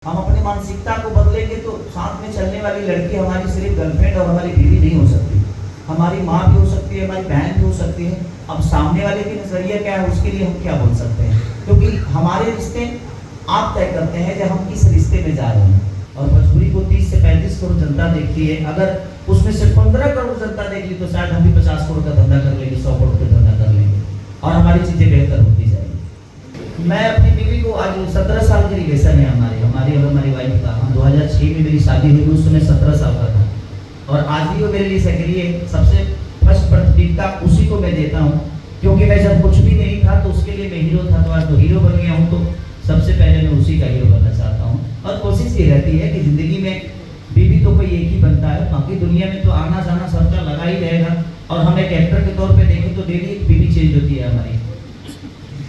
हम अपनी मानसिकता को बदलेंगे तो साथ में चलने वाली लड़की हमारी सिर्फ गर्लफ्रेंड और हमारी बीवी नहीं हो सकती, हमारी माँ भी हो सकती है, हमारी बहन भी हो सकती है। अब सामने वाले की नजरिया क्या है उसके लिए हम क्या बोल सकते हैं, क्योंकि हमारे रिश्ते आप तय करते हैं कि हम किस रिश्ते में जा रहे हैं। और भोजपुरी को 30 से 35 करोड़ जनता देखती है, अगर उसमें से 15 करोड़ जनता देख ली तो शायद हम भी 50 करोड़ का धंधा कर लेंगे, 100 करोड़ का धंधा कर लेंगे और हमारी चीजें बेहतर होती जाएगी। मैं अपनी बीवी को आज 17 साल की रिलेशन है हमारी और हमारी वाइफ का। 2006 में मेरी शादी हुई, उस समय 17 साल का था और आज भी वो मेरे लिए सहेली है। सबसे फर्स्ट प्राथमिकता उसी को मैं देता हूँ, क्योंकि मैं जब कुछ भी नहीं था तो उसके लिए मैं हीरो था, तो आज तो हीरो बन गया हूँ, तो सबसे पहले मैं उसी का हीरो बनना चाहता हूँ। और कोशिश ये रहती है कि जिंदगी में बीवी तो कोई एक ही बनता है, बाकी दुनिया में तो आना जाना सबका लगा ही रहेगा। और हम एक एक्टर के तौर पे देखें तो डेली एक बीवी चेंज होती है हमारी।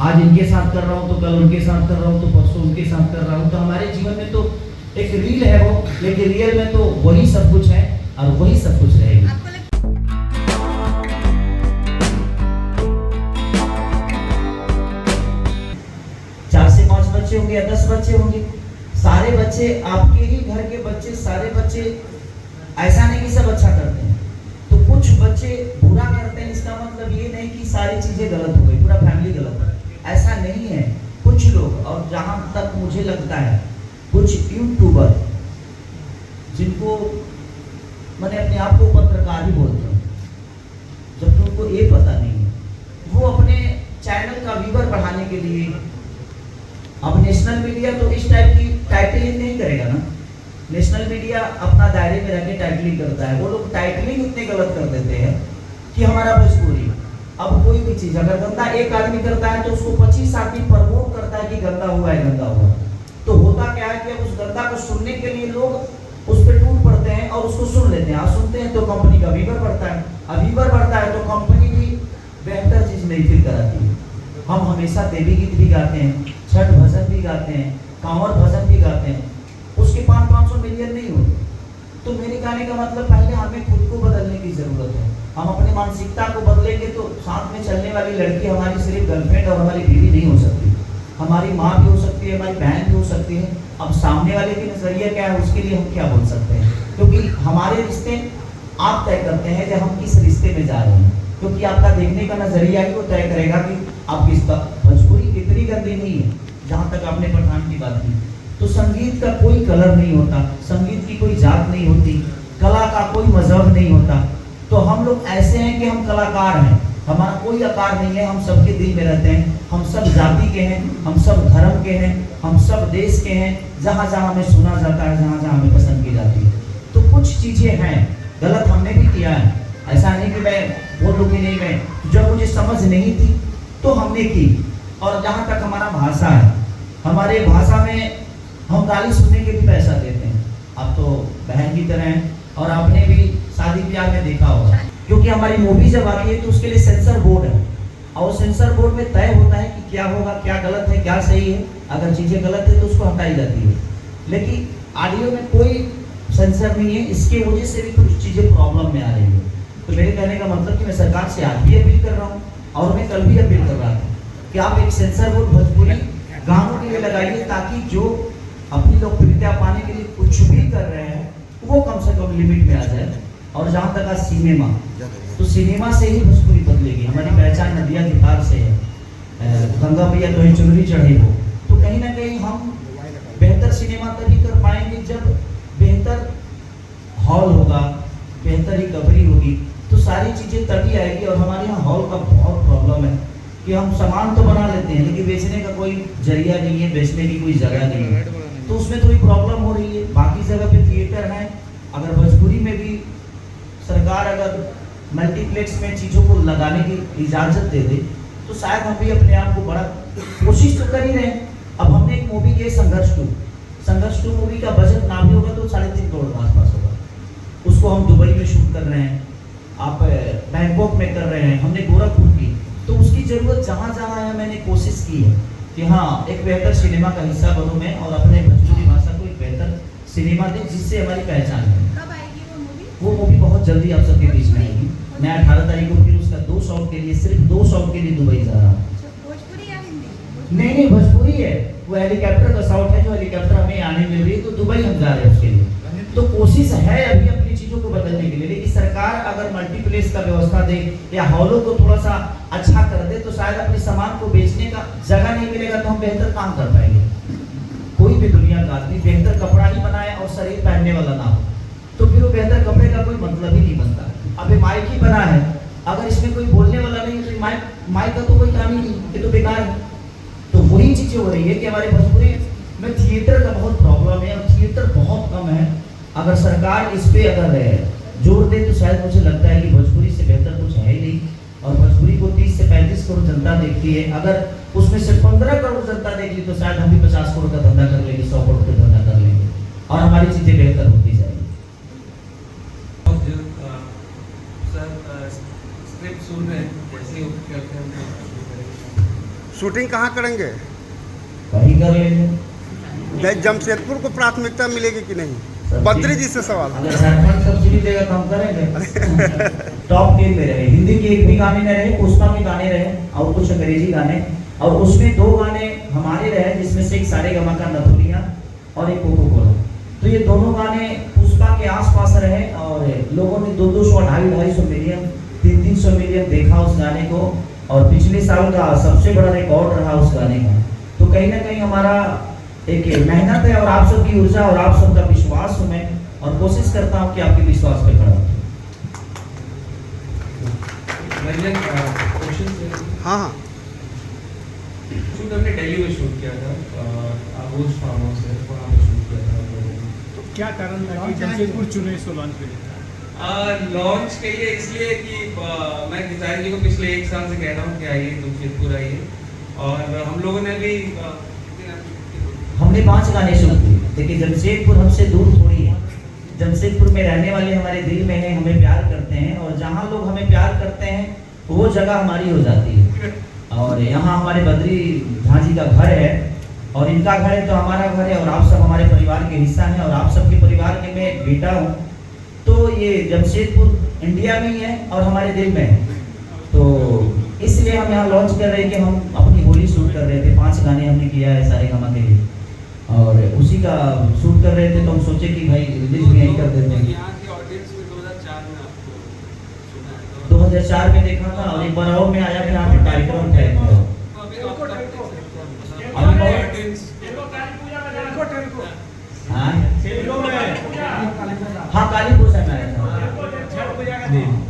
आज इनके साथ कर रहा हूँ तो कल उनके साथ कर रहा हूँ तो परसों उनके साथ कर रहा हूँ। तो हमारे जीवन में तो एक रील है वो, लेकिन रियल में तो वही सब कुछ है और वही सब कुछ रहेगी। 4 से 5 बच्चे होंगे या 10 बच्चे होंगे, सारे बच्चे आपके ही घर के बच्चे, सारे बच्चे ऐसा नहीं कि सब अच्छा करते हैं। तो कुछ बच्चे बुरा करते हैं, इसका मतलब ये नहीं कि सारी चीजें गलत हो गई, पूरा फैमिली गलत है, ऐसा नहीं है। कुछ लोग, और जहां तक मुझे लगता है कुछ यूट्यूबर जिनको मैंने अपने आप को पत्रकार भी बोलते हैं, जब उनको ये पता नहीं है, वो अपने चैनल का व्यूअर बढ़ाने के लिए, अब नेशनल मीडिया तो इस टाइप की टाइटलिंग नहीं करेगा ना। नेशनल मीडिया अपना दायरे में रहकर टाइटलिंग करता है, वो लोग टाइटलिंग इतने गलत कर देते हैं कि हमारा भोजपुरी, अब कोई भी चीज अगर गंदा एक आदमी करता है तो उसको 25 आदमी प्रमोट करता है कि गंदा हुआ है, गंदा हुआ। तो होता क्या है कि अब उस गंदा को सुनने के लिए लोग उस पर टूट पड़ते हैं और उसको सुन लेते हैं। आप सुनते हैं तो कंपनी का व्यूअर बढ़ता है, अब व्यूअर बढ़ता है तो कंपनी भी बेहतर चीज नहीं फील कराती है। हम हमेशा देवी गीत भी गाते हैं, छठ भजन भी गाते हैं, कांवर भजन भी गाते हैं, उसके 500 मिलियन नहीं होते। तो मेरे कहने का मतलब पहले हमें खुद को बदलने की जरूरत है। हम अपनी मानसिकता को बदलेंगे तो साथ में चलने वाली लड़की हमारी सिर्फ गर्लफ्रेंड और हमारी बीवी नहीं हो सकती, हमारी माँ भी हो सकती है, हमारी बहन भी हो सकती है। अब सामने वाले की नजरिया क्या है उसके लिए हम क्या बोल सकते हैं, क्योंकि हमारे रिश्ते आप तय करते हैं कि हम किस रिश्ते में जा रहे हैं, क्योंकि आपका देखने का नजरिया ही वो तय करेगा कि आप किसका। भोजपुरी इतनी गंदी नहीं है, जहाँ तक आपने पठान की बात की, तो संगीत का कोई कलर नहीं होता, संगीत की कोई जात नहीं होती, कला का कोई मजहब नहीं होता। तो हम लोग ऐसे हैं कि हम कलाकार हैं, हमारा कोई आकार नहीं है, हम सबके दिल में रहते हैं, हम सब जाति के हैं, हम सब धर्म के हैं, हम सब देश के हैं, जहाँ जहाँ हमें सुना जाता है, जहाँ जहाँ हमें पसंद की जाती है। तो कुछ चीजें हैं गलत हमने भी किया है, ऐसा नहीं कि मैं बोल लूँ कि नहीं, मैं जब मुझे समझ नहीं थी तो हमने की। और जहाँ तक हमारा भाषा है, हमारे भाषा में हम गाली सुनने के भी पैसा देते हैं। अब तो बहन की तरह है, और आपने भी शादी ब्याह में देखा होगा, क्योंकि हमारी मूवी जब आती है तो उसके लिए सेंसर बोर्ड है, और सेंसर बोर्ड में तय होता है कि क्या होगा, क्या गलत है, क्या सही है। अगर चीजें गलत है तो उसको हटाई जाती है, लेकिन ऑडियो में कोई सेंसर नहीं है, इसके वजह से भी कुछ चीजें प्रॉब्लम में आ रही है। तो मेरे कहने का मतलब कि मैं सरकार से आज भी अपील कर रहा हूँ, और मैं कल भी अपील कर रहा था कि आप एक सेंसर बोर्ड भोजपुरी गानों के लिए लगाइए, ताकि जो अपनी लोकप्रियता पाने के लिए कुछ भी कर रहे हैं वो कम से कम लिमिट में आ जाए। और जहाँ तक सिनेमा, तो सिनेमा से ही भोजपुरी बदलेगी। हमारी पहचान नदिया के पार से है, गंगा मैया तो ही चुनरी चढ़ी हो। तो कहीं ना कहीं हम बेहतर सिनेमा तभी कर पाएंगे जब बेहतर हॉल होगा, बेहतर रिकवरी होगी, तो सारी चीजें तभी आएगी। और हमारे यहाँ हॉल का बहुत प्रॉब्लम है कि हम सामान तो बना लेते हैं लेकिन बेचने का कोई जरिया नहीं है, बेचने की कोई जगह नहीं है, तो उसमें थोड़ी प्रॉब्लम हो रही है। बाकी जगह पे थिएटर है, अगर भोजपुरी में भी सरकार अगर मल्टीप्लेक्स में चीज़ों को लगाने की इजाज़त दे दे तो शायद हम भी अपने आप को बड़ा कोशिश तो कर ही रहे हैं। अब हमने एक मूवी की संघर्ष 2 मूवी का बजट ना भी होगा तो 3.5 करोड़ के आसपास होगा। उसको हम दुबई में शूट कर रहे हैं, आप बैंकॉक में कर रहे हैं, हमने गोरखपुर की। तो उसकी ज़रूरत जहाँ जहाँ है मैंने कोशिश की है कि हाँ एक बेहतर सिनेमा का हिस्सा बनूँ मैं, और अपने भोजपुरी भाषा को एक बेहतर सिनेमा दें जिससे हमारी पहचान है। कब आएगी वो मूवी बहुत जल्दी आप सबके बीच में आएगी। मैं 18 तारीख को फिर उसका 2 शॉट के लिए, सिर्फ 2 शॉट के लिए दुबई जा रहा हूँ। भोजपुरी या हिंदी? नहीं नहीं भोजपुरी है, वो हेलीकॉप्टर का शॉट है, जो हेलीकॉप्टर हमें आने मिल रही है, तो दुबई हम जा रहे हैं उसके लिए। तो कोशिश है अभी अपनी चीजों को बदलने के लिए, लेकिन सरकार अगर मल्टीप्लेक्स का व्यवस्था दे या हॉलों को थोड़ा सा अच्छा कर दे तो शायद अपने सामान को बेचने का जगह नहीं मिलेगा, तो हम बेहतर काम कर पाएंगे। कोई भी दुनिया का आदमी बेहतर कपड़ा ही बनाए और शरीर पहनने वाला ना हो, तो फिर वो बेहतर कपड़े का कोई मतलब ही नहीं बनता। अब माइक ही बना है, अगर इसमें कोई बोलने वाला नहीं तो माइक का तो कोई काम ही नहीं, ये तो बेकार है। तो वही चीजें हो रही है कि हमारे भोजपुरी में थिएटर का बहुत प्रॉब्लम है और थिएटर बहुत कम है। अगर सरकार इस पे अगर जोर दे तो शायद मुझे लगता है कि भोजपुरी से बेहतर कुछ है ही नहीं। और भोजपुरी को 30 से 35 करोड़ जनता देखती है, अगर उसमें से 15 करोड़ जनता देख ली तो शायद हम भी 50 करोड़ का धंधा कर लेंगे, 100 करोड़ का धंधा कर लेंगे और हमारी चीजें बेहतर होती जाएगी। शूटिंग कहाँ करेंगे? वही कर लेंगे। जमशेदपुर को प्राथमिकता मिलेगी कि नहीं? बद्री जी से सवाल। अगर झारखंड सब्सिडी देगा तो हम करेंगे। टॉप 10 में रहे, हिंदी के एक भी गाने न रहे, पुष्पा के गाने रहे और कुछ अंग्रेजी गाने, और उसमें 2 गाने हमारे रहे, जिसमें से एक सारेगामा का नथुलिया और एक कोको कोला। तो ये दोनों गाने पुष्पा के आसपास रहे और लोगों ने 200, 250 मिलियन, 300 मिलियन देखा उस गाने को, और पिछले साल का सबसे बड़ा रिकॉर्ड रहा उस गाने का। तो कहीं ना कहीं हमारा एक मेहनत है और आप सबकी ऊर्जा और आप सबका विश्वास हूं मैं, और कोशिश करता हूं कि आपके विश्वास पे खड़ा हूं। हाँ हाँ, शूट हमने दिल्ली में शूट किया था, आगोश फार्म हाउस है, वहाँ पे शूट किया था। तो क्या कारण था कि जमशेदपुर चुने इसको लॉन्च के लिए? लॉन्च के लिए इसलिए कि मैं किसारी जी को पिछले 1 साल से कह रहा हूँ कि आइए जमशेदपुर आइए, और हम लोगों ने भी हमने 5 गाने शूट किए। देखिए जमशेदपुर हमसे दूर थोड़ी है, जमशेदपुर में रहने वाले हमारे दिल में है, हमें प्यार करते हैं, और जहाँ लोग हमें प्यार करते हैं वो जगह हमारी हो जाती है। और यहाँ हमारे बद्री झांझी का घर है और इनका घर है तो हमारा घर है, और आप सब हमारे परिवार के हिस्सा हैं, और आप सबके परिवार के मैं एक बेटा हूँ। तो ये जमशेदपुर इंडिया में ही है और हमारे दिल में है, तो इसलिए हम यहाँ लॉन्च कर रहे हैं कि हम अपनी होली शूट कर रहे थे। 5 गाने हमने किया है सारेगामा के लिए और उसी का शूट कर रहे थे, तो हम सोचे कि भाई रिलीज भी यहीं कर देते हैं। 2004 में देखा था और एक बार और में आया फिर यहाँ पे कार्यक्रम था। हाँ काली पूजा में आया था,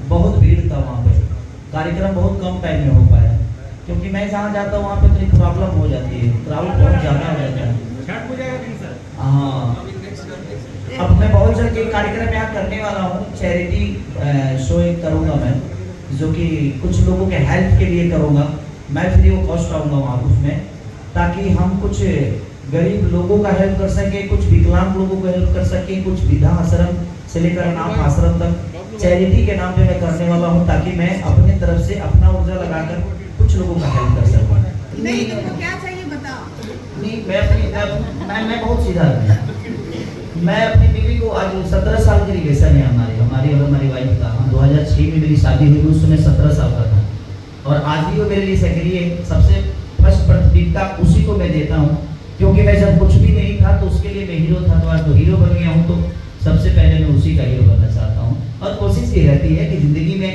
बहुत भीड़ था वहाँ पे, कार्यक्रम बहुत कम टाइम में हो पाया, क्योंकि मैं जहाँ जाता हूँ वहाँ पे थोड़ी प्रॉब्लम हो जाती है, क्राउड बहुत ज़्यादा हो जाता है। हाँ, अब मैं बहुत जल्द एक कार्यक्रम यहाँ करने वाला हूँ, चैरिटी शो एक करूँगा मैं, जो कि कुछ लोगों के हेल्प के लिए करूँगा। मैं फ्री ऑफ कॉस्ट आऊँगा वहाँ उसमें, ताकि हम कुछ गरीब लोगों का हेल्प कर सके, कुछ विकलांग लोगों को हेल्प कर सके, कुछ वृद्धा आश्रम से लेकर अनाथ आश्रम तक चैरिटी के नाम पे मैं करने वाला हूँ, ताकि मैं अपने तरफ से अपना ऊर्जा लगाकर कुछ लोगों का हेल्प कर सकूँ। नहीं तुमको क्या चाहिए बताओ। नहीं मैं बहुत सीधा हूँ। मैं अपनी बीवी को आज 17 साल की रिलेशन है हमारी और हमारी वाइफ का। 2006 में मेरी शादी हुई, उस समय 17 साल का था, और आज भी वो मेरे लिए सक्रिय है। सबसे फर्स्ट प्राथमिकता उसी को मैं देता हूँ, क्योंकि मैं जब कुछ भी नहीं था तो उसके लिए मैं हीरो था, तो आज तो हीरो बन गया हूँ, तो सबसे पहले मैं उसी का हीरो बनना चाहता हूँ। और कोशिश ये रहती है कि जिंदगी में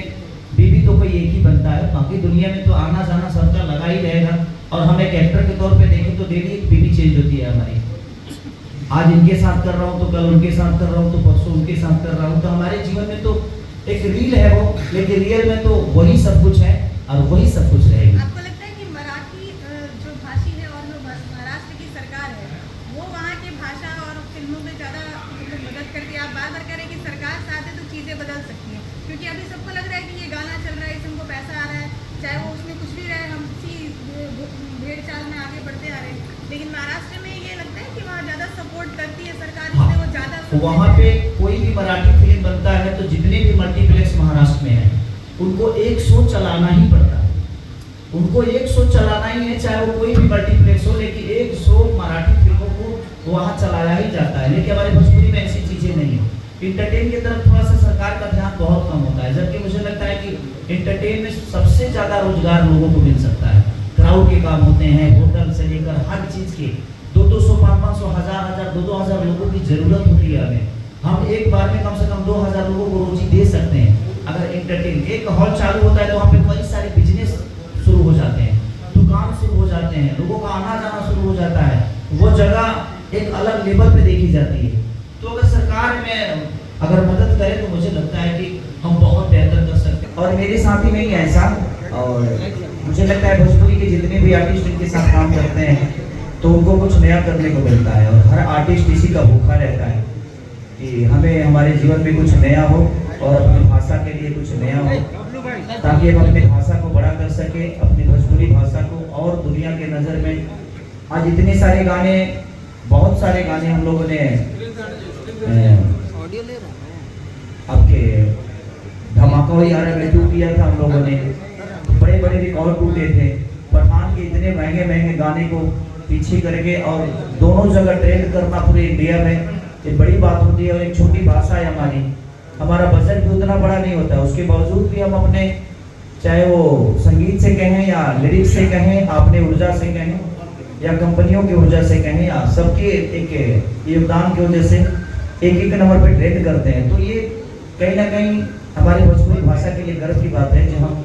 बीवी तो कोई एक ही बनता है, बाकी दुनिया में तो आना जाना सबका लगा ही रहेगा, और हम एक एक्टर के तौर पे देखें तो डेली एक बीवी चेंज होती है हमारी। आज इनके साथ कर रहा हूँ तो कल उनके साथ कर रहा हूँ तो परसों उनके साथ कर रहा हूँ, तो हमारे जीवन में तो एक रील है वो, लेकिन रियल में तो वही सब कुछ है और वही सब कुछ रहेगी। आपको लगता है कि मराठी जो भाषी है और जो महाराष्ट्र की सरकार है वो वहाँ की भाषा और फिल्मों में ज़्यादा मदद करती है? आप बार बार कह रहे हैं कि सरकार साथ है तो चीज़ें बदल सकती हैं, क्योंकि अभी सबको लग रहा है कि ये गाना चल रहा है, इससे हमको पैसा आ रहा है, चाहे वो उसमें कुछ भी रहे, हम इसी भेड़ चाल में आगे बढ़ते आ रहे हैं। लेकिन महाराष्ट्र में ये लगता है कि वहाँ ज़्यादा सपोर्ट करती है सरकार, इसलिए वो ज़्यादा वहाँ पे कोई भी मराठी फिल्म बनता है तो जितने भी मल्टीप्लेक्स महाराष्ट्र में है उनको एक शो चलाना ही पड़ता है, उनको एक शो चलाना ही है, चाहे वो कोई भी मल्टीप्लेक्स हो, लेकिन एक शो मराठी फिल्मों को वहाँ चलाया ही जाता है। लेकिन हमारे भोजपुरी में ऐसी चीजें नहीं है। इंटरटेन की तरफ थोड़ा सा सरकार का ध्यान बहुत कम होता है, जबकि मुझे लगता है कि इंटरटेन में सबसे ज्यादा रोजगार लोगों को मिल सकता है। आउट के काम होते हैं, होटल से लेकर हर चीज़ के 200, 500, 1000, 2,000 लोगों की ज़रूरत होती है हमें। हम एक बार में कम से कम 2000 लोगों को रोजी दे सकते हैं। अगर एंटरटेन एक हॉल चालू होता है तो वहाँ पे कई सारे बिजनेस शुरू हो जाते हैं, दुकान शुरू हो जाते हैं, लोगों का आना जाना शुरू हो जाता है, वो जगह एक अलग लेवल पे देखी जाती है। तो अगर सरकार में अगर मदद करे तो मुझे लगता है कि हम बहुत बेहतर कर सकते हैं। और मेरे साथ ही नहीं है ऐसा, और मुझे लगता है भोजपुरी के जितने भी आर्टिस्ट इनके साथ काम करते हैं तो उनको कुछ नया करने को मिलता है। और हर आर्टिस्ट इसी का भूखा रहता है कि हमें हमारे जीवन में कुछ नया हो और अपनी भाषा के लिए कुछ नया हो, ताकि हम अपनी भाषा को बड़ा कर सके, अपनी भोजपुरी भाषा को और दुनिया के नज़र में। आज इतने सारे गाने, बहुत सारे गाने हम लोगों ने आपके धमाका यार में टू किया था हम लोगों ने, बड़े बड़े रिकॉर्ड टूटे थे। पठान के इतने महंगे महंगे गाने को पीछे करके और दोनों जगह ट्रेंड करना पूरे इंडिया में एक बड़ी बात होती है। और एक छोटी भाषा है हमारी, हमारा बजट भी उतना बड़ा नहीं होता, उसके बावजूद भी हम अपने, चाहे वो संगीत से कहें या लिरिक्स से कहें, अपने ऊर्जा से कहें या कंपनियों की ऊर्जा से कहें, या सबके एक योगदान की वजह से एक नंबर पे ट्रेंड करते हैं। तो ये कहीं ना कहीं हमारी भोजपुरी भाषा के लिए गर्व की बात है कि हम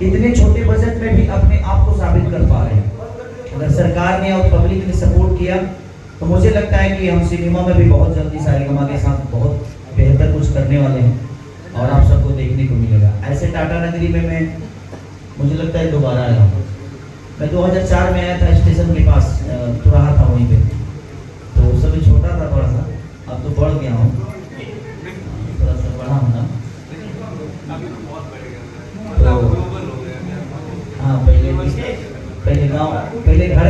इतने छोटे बजट में भी अपने आप को साबित कर पा रहे हैं। अगर सरकार ने और पब्लिक ने सपोर्ट किया तो मुझे लगता है कि हम सिनेमा में भी बहुत जल्दी सारेगामा के साथ बहुत बेहतर कुछ करने वाले हैं और आप सबको देखने को मिलेगा। ऐसे टाटा नगरी में मैं, मुझे लगता है दोबारा आया हूँ। मैं 2004 में आया था, स्टेशन के पास तो रहा था वहीं पे, तो उस समय छोटा था थोड़ा सा, अब तो बढ़ गया हूँ, थोड़ा सा बड़ा हूँ ना। तो हाँ, पहले गाँव, पहले घर,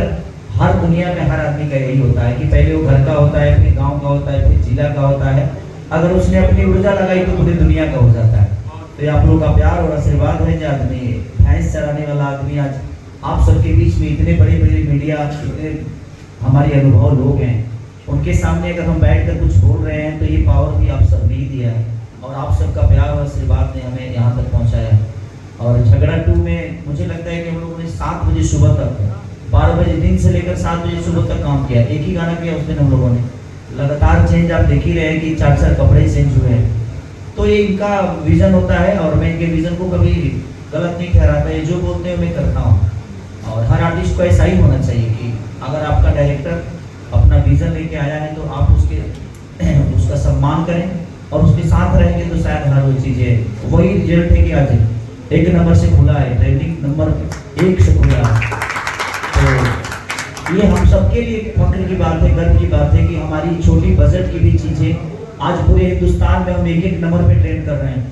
हर दुनिया में हर आदमी का यही होता है कि पहले वो घर का होता है, फिर गांव का होता है, फिर जिला का होता है। अगर उसने अपनी ऊर्जा लगाई तो पूरी दुनिया का हो जाता है। तो ये आप लोगों का प्यार और आशीर्वाद है जो आदमी भैंस चराने वाला आदमी आज आप सबके बीच में, इतने बड़े बड़े मीडिया, इतने हमारे अनुभव लोग हैं, उनके सामने अगर हम बैठ कर कुछ बोल रहे हैं तो ये पावर भी आप सब ने ही दिया है और आप सबका प्यार और आशीर्वाद ने हमें यहाँ तक पहुँचाया है। और झगड़ा 2 में मुझे लगता है कि हम लोगों ने 7 बजे सुबह तक, 12 बजे दिन से लेकर 7 बजे सुबह तक काम किया। एक ही गाना किया उस दिन हम लोगों ने, लगातार चेंज आप देख ही रहे हैं कि 4 कपड़े चेंज हुए हैं। तो ये इनका विज़न होता है और मैं इनके विज़न को कभी गलत नहीं ठहराता। ये जो बोलते हैं मैं करता हूँ और हर आर्टिस्ट को ऐसा ही होना चाहिए कि अगर आपका डायरेक्टर अपना विज़न लेके आया है तो आप उसका सम्मान करें और उसके साथ रहेंगे तो शायद हर वो चीज़ें, वही रिजल्ट है कि आज 1 नंबर से खुला है, ट्रेंडिंग नंबर 1 से खुला है। तो ये हम सबके लिए फख्र की बात है, गर्व की बात है कि हमारी छोटी बजट की भी चीज़ें आज पूरे हिंदुस्तान में हम 1 नंबर पे ट्रेंड कर रहे हैं।